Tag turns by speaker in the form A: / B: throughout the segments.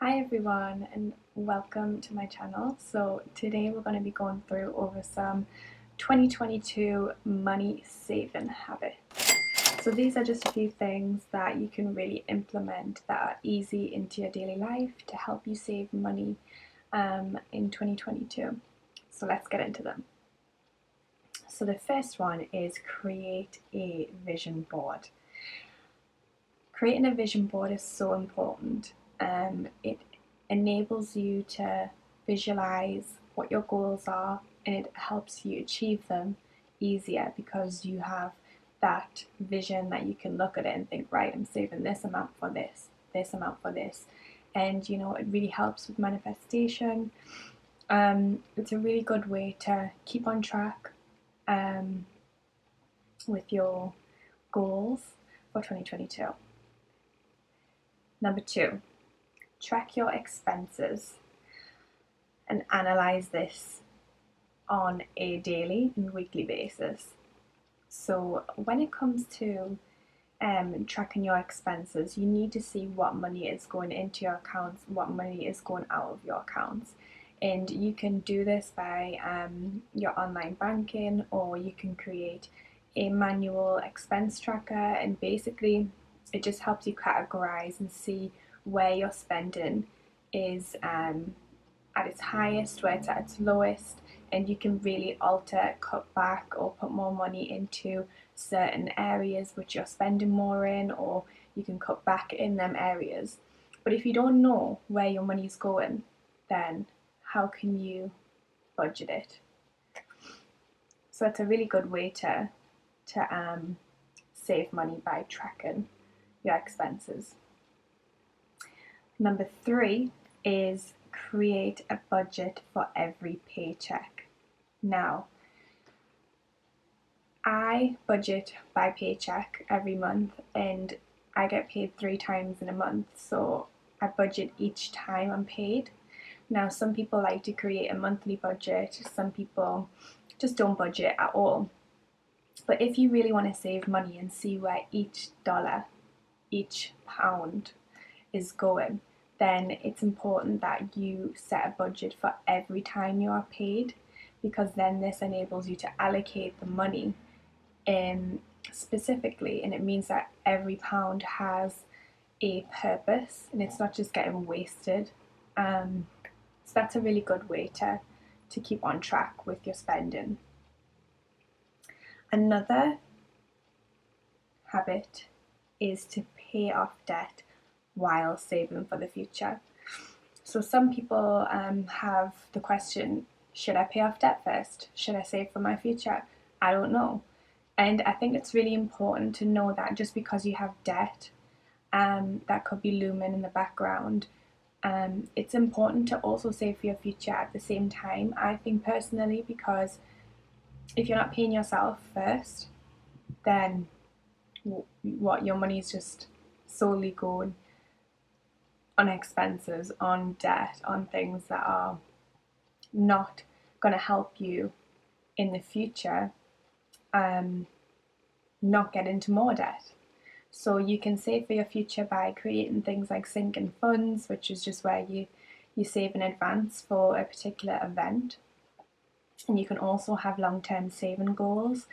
A: Hi everyone and welcome to my channel. So today we're going to be going through over some 2022 money saving habits. So these are just a few things that you can really implement that are easy into your daily life to help you save money in 2022. So let's get into them. So the first one is create a vision board. Creating a vision board is so important. It enables you to visualize what your goals are, and it helps you achieve them easier because you have that vision that you can look at it and think, right, I'm saving this amount for this amount for this. And it really helps with manifestation. It's a really good way to keep on track with your goals for 2022. Number 2, track your expenses and analyze this on a daily and weekly basis. So when it comes to tracking your expenses, you need to see what money is going into your accounts, what money is going out of your accounts. And you can do this by your online banking, or you can create a manual expense tracker, and basically it just helps you categorize and see where your spending is at its highest, where it's at its lowest, and you can really alter, cut back, or put more money into certain areas which you're spending more in, or you can cut back in them areas. But if you don't know where your money's going, then how can you budget it? So it's a really good way to save money by tracking your expenses. Number 3 is create a budget for every paycheck. Now, I budget by paycheck every month, and I get paid 3 times in a month, so I budget each time I'm paid. Now, some people like to create a monthly budget, some people just don't budget at all. But if you really want to save money and see where each dollar, each pound is going, then it's important that you set a budget for every time you are paid, because then this enables you to allocate the money specifically, and it means that every pound has a purpose and it's not just getting wasted. So that's a really good way to keep on track with your spending. Another habit is to pay off debt while saving for the future. So some people have the question, should I pay off debt first? Should I save for my future? I don't know. And I think it's really important to know that just because you have debt that could be looming in the background, it's important to also save for your future at the same time, I think personally, because if you're not paying yourself first, then what your money is just solely going on expenses, on debt, on things that are not going to help you in the future not get into more debt. So you can save for your future by creating things like sinking funds, which is just where you save in advance for a particular event. And you can also have long-term saving goals,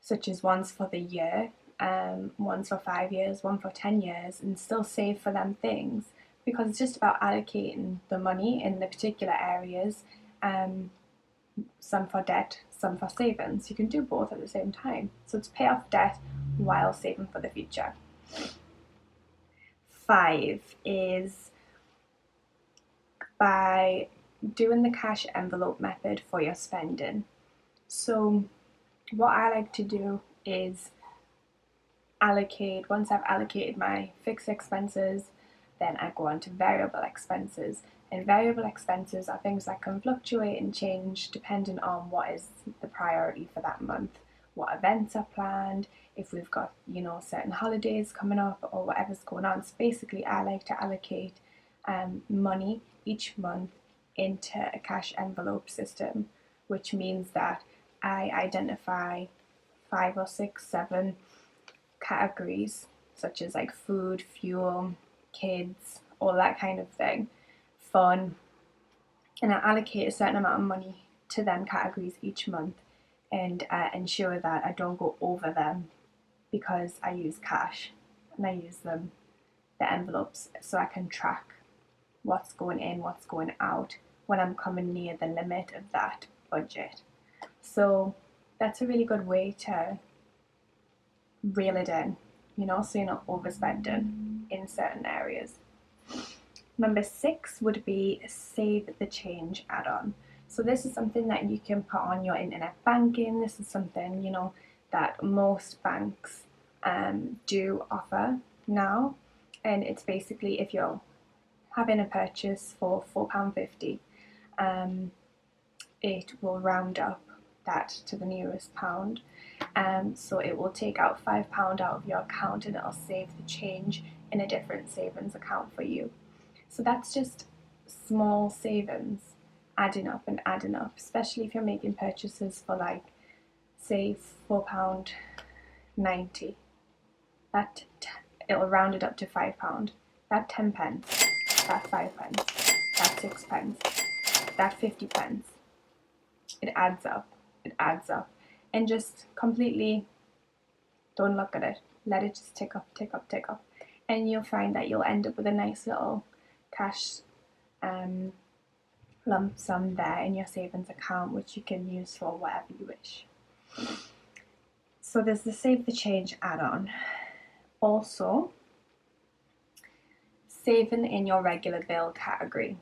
A: such as ones for the year, ones for 5 years, one for 10 years, and still save for them things, because it's just about allocating the money in the particular areas, some for debt, some for savings. You can do both at the same time. So it's pay off debt while saving for the future. 5 is by doing the cash envelope method for your spending. So what I like to do is allocate, once I've allocated my fixed expenses, then I go on to variable expenses. And variable expenses are things that can fluctuate and change depending on what is the priority for that month, what events are planned, if we've got, certain holidays coming up or whatever's going on. So basically, I like to allocate money each month into a cash envelope system, which means that I identify 5 or 6, 7 categories, such as like food, fuel, kids, all that kind of thing, fun, and I allocate a certain amount of money to them categories each month, and ensure that I don't go over them because I use cash and I use the envelopes so I can track what's going in, what's going out when I'm coming near the limit of that budget. So that's a really good way to reel it in, so you're not overspending in certain areas. Number 6 would be Save the Change add-on. So this is something that you can put on your internet banking. This is something, that most banks do offer now. And it's basically, if you're having a purchase for £4.50, it will round up that to the nearest pound. So it will take out £5 out of your account, and it'll save the change in a different savings account for you. So that's just small savings adding up and adding up, especially if you're making purchases for, like, say £4.90. That it'll round it up to £5. That 10 pence, that 5 pence, that 6 pence, that 50 pence. It adds up. It adds up. And just completely don't look at it. Let it just tick up, tick up, tick up. And you'll find that you'll end up with a nice little cash lump sum there in your savings account, which you can use for whatever you wish. So there's the Save the Change add-on. Also, saving in your regular bill category.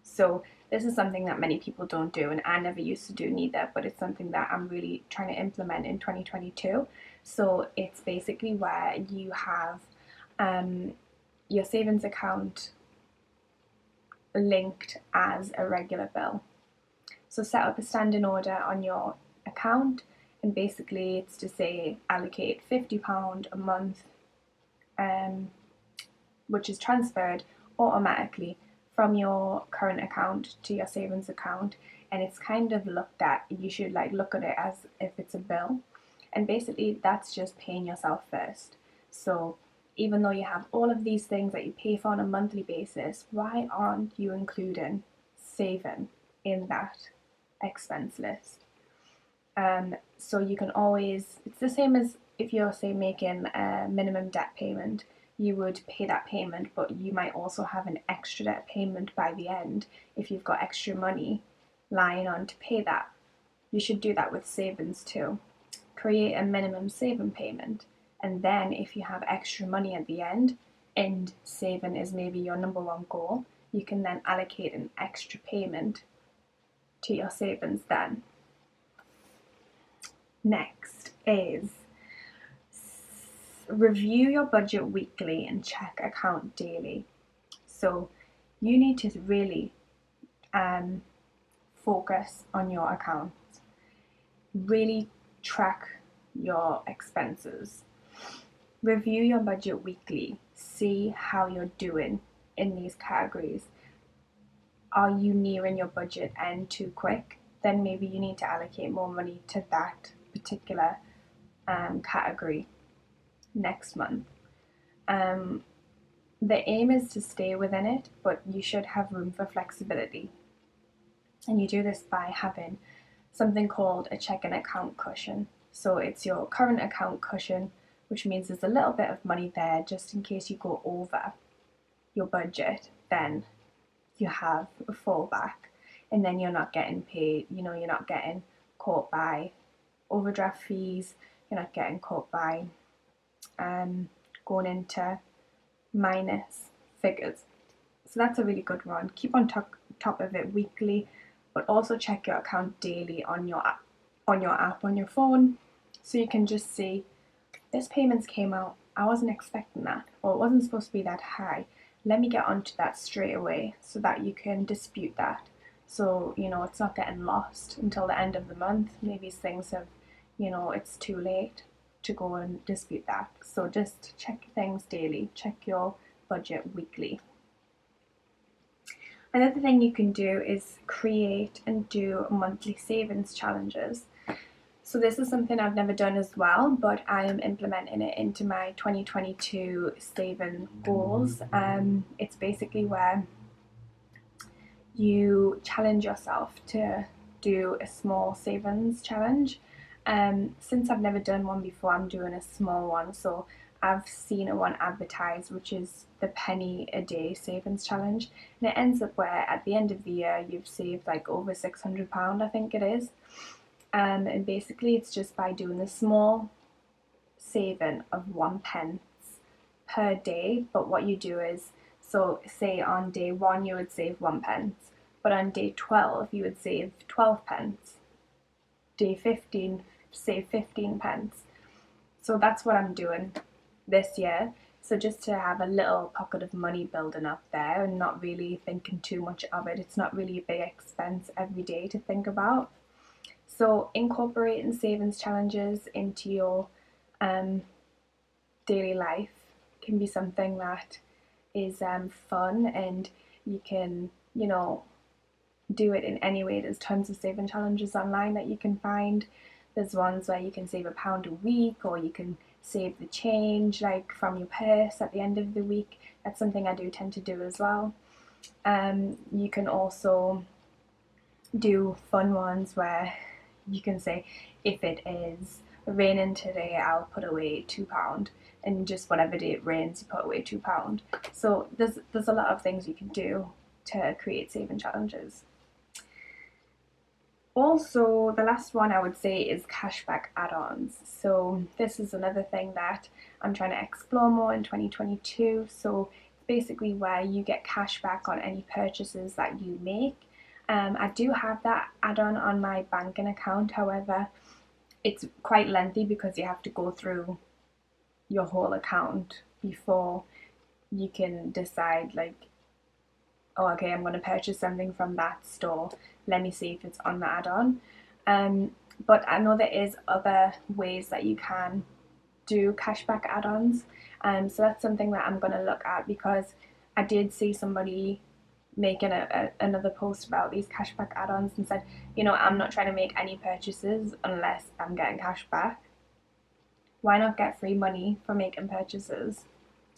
A: So this is something that many people don't do, and I never used to do neither, but it's something that I'm really trying to implement in 2022. So it's basically where you have your savings account linked as a regular bill. So set up a standing order on your account, and basically it's to say allocate £50 a month, which is transferred automatically from your current account to your savings account. And it's kind of looked at, you should look at it as if it's a bill, and basically that's just paying yourself first. So even though you have all of these things that you pay for on a monthly basis, why aren't you including saving in that expense list? So you can always, it's the same as if you're, say, making a minimum debt payment. You would pay that payment, but you might also have an extra debt payment by the end if you've got extra money lying on to pay that. You should do that with savings too. Create a minimum saving payment, and then if you have extra money at the end and saving is maybe your number one goal, you can then allocate an extra payment to your savings then. Next is review your budget weekly and check account daily. So you need to really focus on your accounts. Really track your expenses. Review your budget weekly. See how you're doing in these categories. Are you nearing your budget end too quick? Then maybe you need to allocate more money to that particular category next month. The aim is to stay within it, but you should have room for flexibility. And you do this by having something called a checking account cushion. So it's your current account cushion, which means there's a little bit of money there just in case you go over your budget. Then you have a fallback, and then you're not getting paid, you're not getting caught by overdraft fees, you're not getting caught by going into minus figures. So that's a really good one. Keep on top of it weekly, but also check your account daily on your app on your phone, so you can just see this payments came out, I wasn't expecting that, or it wasn't supposed to be that high. Let me get onto that straight away so that you can dispute that. So, it's not getting lost until the end of the month. Maybe things have, it's too late to go and dispute that. So just check things daily, check your budget weekly. Another thing you can do is create and do monthly savings challenges. So this is something I've never done as well, but I am implementing it into my 2022 saving goals. It's basically where you challenge yourself to do a small savings challenge. Since I've never done one before, I'm doing a small one. So I've seen a one advertised, which is the penny a day savings challenge, and it ends up where at the end of the year you've saved like over £600, I think it is. And basically it's just by doing a small saving of 1 pence per day. But what you do is, so say on day 1 you would save 1 pence, but on day 12 you would save 12 pence, day 15 save 15 pence. So that's what I'm doing this year. So just to have a little pocket of money building up there and not really thinking too much of it. It's not really a big expense every day to think about. So incorporating savings challenges into your daily life can be something that is fun, and you can, do it in any way. There's tons of saving challenges online that you can find. There's ones where you can save £1 a week, or you can save the change like from your purse at the end of the week. That's something I do tend to do as well. You can also do fun ones where you can say, if it is raining today, I'll put away £2, and just whatever day it rains, you put away £2. So there's a lot of things you can do to create saving challenges. Also, the last one I would say is cashback add-ons. So this is another thing that I'm trying to explore more in 2022. So basically where you get cashback on any purchases that you make. I do have that add-on on my banking account. However, it's quite lengthy because you have to go through your whole account before you can decide like, oh, okay, I'm going to purchase something from that store. Let me see if it's on the add-on. But I know there is other ways that you can do cashback add-ons. So that's something that I'm going to look at, because I did see somebody making another post about these cashback add-ons and said, I'm not trying to make any purchases unless I'm getting cash back. Why not get free money for making purchases?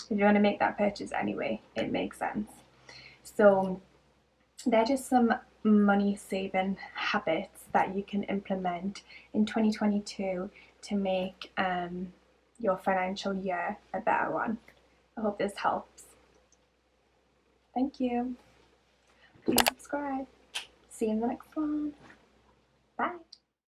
A: If you want to make that purchase anyway, it makes sense. So they're just some money saving habits that you can implement in 2022 to make your financial year a better one. I hope this helps. Thank you. Please subscribe. See you in the next one. Bye.